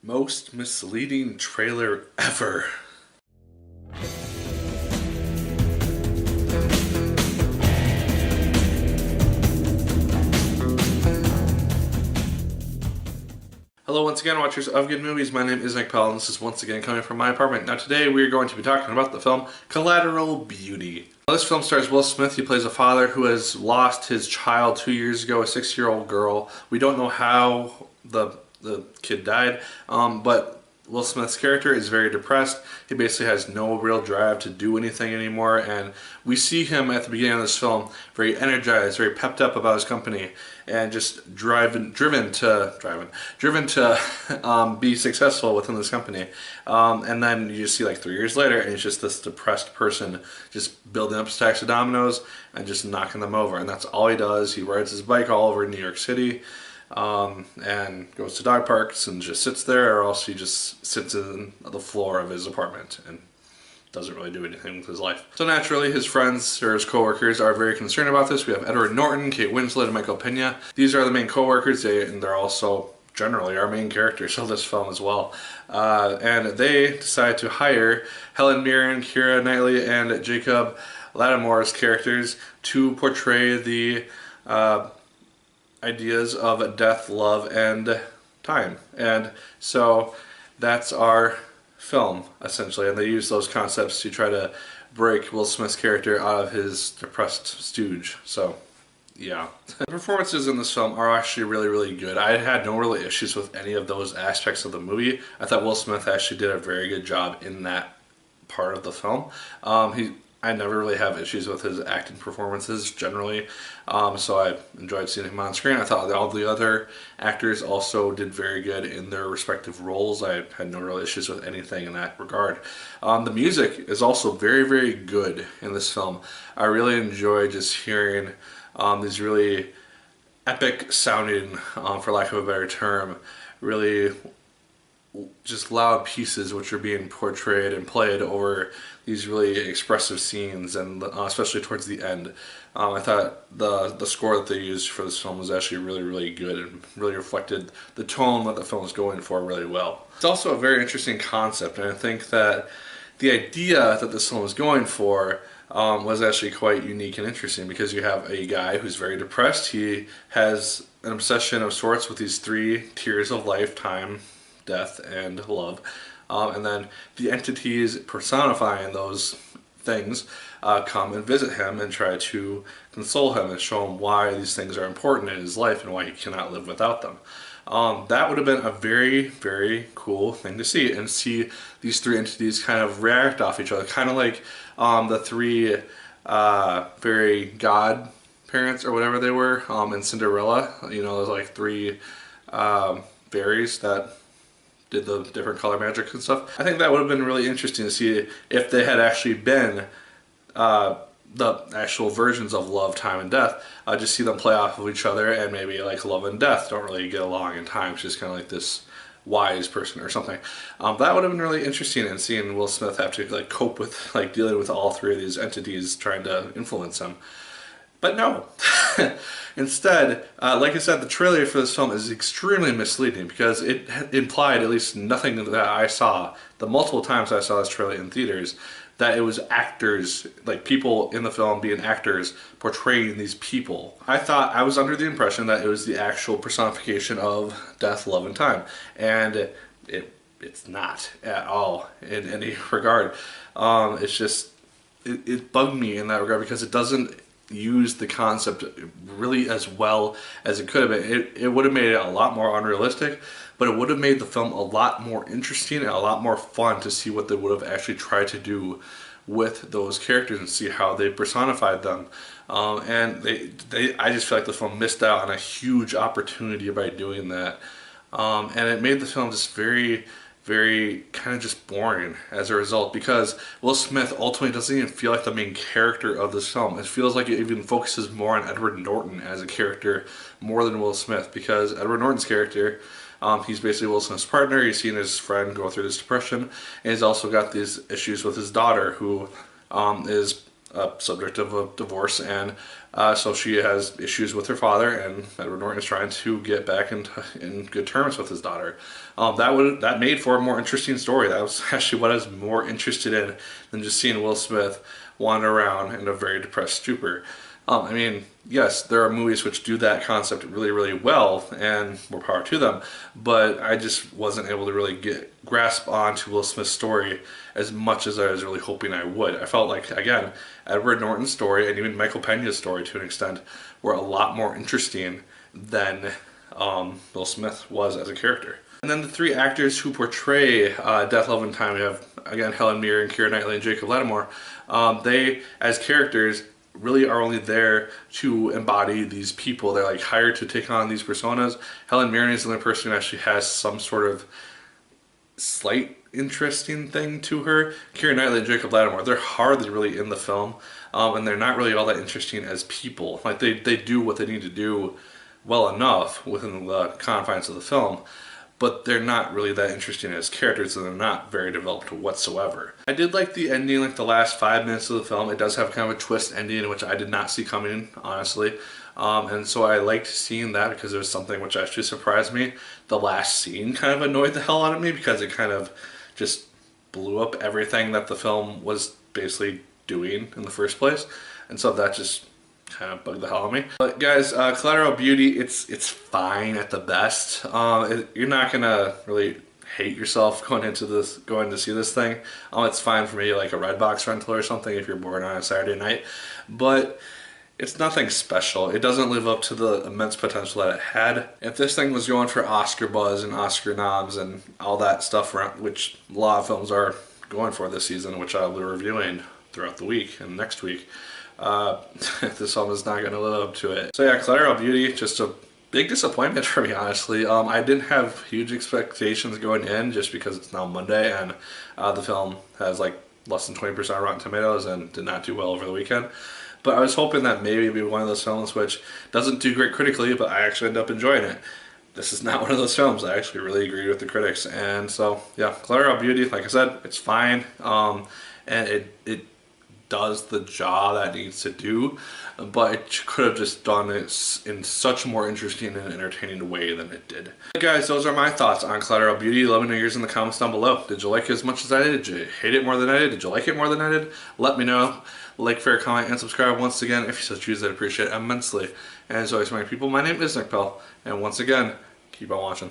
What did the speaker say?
Most misleading trailer ever. Hello once again, watchers of good movies. My name is Nick Pell and this is once again coming from my apartment. Now today we are going to be talking about the film Collateral Beauty. Now, this film stars Will Smith. He plays a father who has lost his child 2 years ago, a 6-year-old girl. We don't know how the kid died, but Will Smith's character is very depressed. He basically has no real drive to do anything anymore, and we see him at the beginning of this film very energized, very pepped up about his company, and just driven to be successful within this company. And then you just see like 3 years later, and he's just this depressed person, just building up stacks of dominoes and just knocking them over. And that's all he does. He rides his bike all over New York City. And goes to dog parks and just sits there, or else he just sits in the floor of his apartment and doesn't really do anything with his life. So naturally, his friends or his coworkers are very concerned about this. We have Edward Norton, Kate Winslet, and Michael Pena. These are the main coworkers, and they're also generally our main characters of this film as well. And they decide to hire Helen Mirren, Keira Knightley, and Jacob Lattimore's characters to portray the ideas of death, love, and time. And so that's our film, essentially. And they use those concepts to try to break Will Smith's character out of his depressed stooge. So, yeah. The performances in this film are actually really, really good. I had no real issues with any of those aspects of the movie. I thought Will Smith actually did a very good job in that part of the film. I never really have issues with his acting performances generally, so I enjoyed seeing him on screen. I thought all the other actors also did very good in their respective roles. I had no real issues with anything in that regard. The music is also very, very good in this film. I really enjoy just hearing these really epic sounding, for lack of a better term, really just loud pieces which are being portrayed and played over these really expressive scenes, and especially towards the end. I thought the score that they used for this film was actually really, really good and really reflected the tone that the film was going for really well. It's also a very interesting concept, and I think that the idea that this film was going for was actually quite unique and interesting, because you have a guy who's very depressed. He has an obsession of sorts with these three tiers of life: time, death, and love. And then the entities personifying those things come and visit him and try to console him and show him why these things are important in his life and why he cannot live without them. That would have been a very, very cool thing to see, and see these three entities kind of react off each other, kind of like the three fairy god parents or whatever they were in Cinderella. You know, there's like three fairies that did the different color magic and stuff. I think that would have been really interesting to see if they had actually been the actual versions of love, time, and death. Just see them play off of each other, and maybe like love and death don't really get along in time. She's kind of like this wise person or something. That would have been really interesting, and seeing Will Smith have to like cope with like dealing with all three of these entities trying to influence him. But no. Instead, like I said, the trailer for this film is extremely misleading, because it implied, at least nothing that I saw, the multiple times I saw this trailer in theaters, that it was actors, like people in the film being actors, portraying these people. I was under the impression that it was the actual personification of death, love, and time. And it's not at all in any regard. It's just, it bugged me in that regard, because it doesn't use the concept really as well as it could have been. It would have made it a lot more unrealistic, but it would have made the film a lot more interesting and a lot more fun to see what they would have actually tried to do with those characters and see how they personified them. And I just feel like the film missed out on a huge opportunity by doing that. And it made the film just very, very kind of just boring as a result, because Will Smith ultimately doesn't even feel like the main character of this film. It feels like it even focuses more on Edward Norton as a character more than Will Smith, because Edward Norton's character, he's basically Will Smith's partner. He's seen his friend go through this depression, and he's also got these issues with his daughter, who is subject of a divorce, and so she has issues with her father, and Edward Norton is trying to get back in good terms with his daughter. That made for a more interesting story. That was actually what I was more interested in than just seeing Will Smith wander around in a very depressed stupor. I mean, yes, there are movies which do that concept really, really well, and more power to them, but I just wasn't able to really grasp onto Will Smith's story as much as I was really hoping I would. I felt like, again, Edward Norton's story and even Michael Pena's story to an extent were a lot more interesting than Will Smith was as a character. And then the three actors who portray Death, Love, and Time, we have, again, Helen Mirren, Keira Knightley, and Jacob Latimore. They, as characters, really are only there to embody these people. They're like hired to take on these personas. Helen Mirren is the only person who actually has some sort of slight interesting thing to her. Keira Knightley and Jacob Latimore, they're hardly really in the film, and they're not really all that interesting as people. Like they do what they need to do well enough within the confines of the film, but they're not really that interesting as characters, and they're not very developed whatsoever. I did like the ending, like the last 5 minutes of the film. It does have kind of a twist ending, which I did not see coming, honestly. And so I liked seeing that because it was something which actually surprised me. The last scene kind of annoyed the hell out of me because it kind of just blew up everything that the film was basically doing in the first place. And so that just kind of bugged the hell out of me. But guys, Collateral Beauty, it's fine at the best. You're not gonna really hate yourself going to see this thing. It's fine for me, like a Redbox rental or something if you're bored on a Saturday night. But it's nothing special. It doesn't live up to the immense potential that it had. If this thing was going for Oscar buzz and Oscar noms and all that stuff, which a lot of films are going for this season, which I'll be reviewing throughout the week and next week, this film is not going to live up to it. So yeah, Collateral Beauty, just a big disappointment for me, honestly. I didn't have huge expectations going in just because it's now Monday and the film has like less than 20% Rotten Tomatoes and did not do well over the weekend. But I was hoping that maybe it'd be one of those films which doesn't do great critically, but I actually end up enjoying it. This is not one of those films. I actually really agree with the critics. And so, yeah, Collateral Beauty, like I said, it's fine. And it does the job that it needs to do, but it could have just done it in such a more interesting and entertaining way than it did. Hey guys, those are my thoughts on Collateral Beauty. Let me know yours in the comments down below. Did you like it as much as I did? Did you hate it more than I did? Did you like it more than I did? Let me know. Like, favorite, comment, and subscribe once again if you so choose. I'd appreciate it immensely. And as always, my people, my name is Nick Pell, and once again, keep on watching.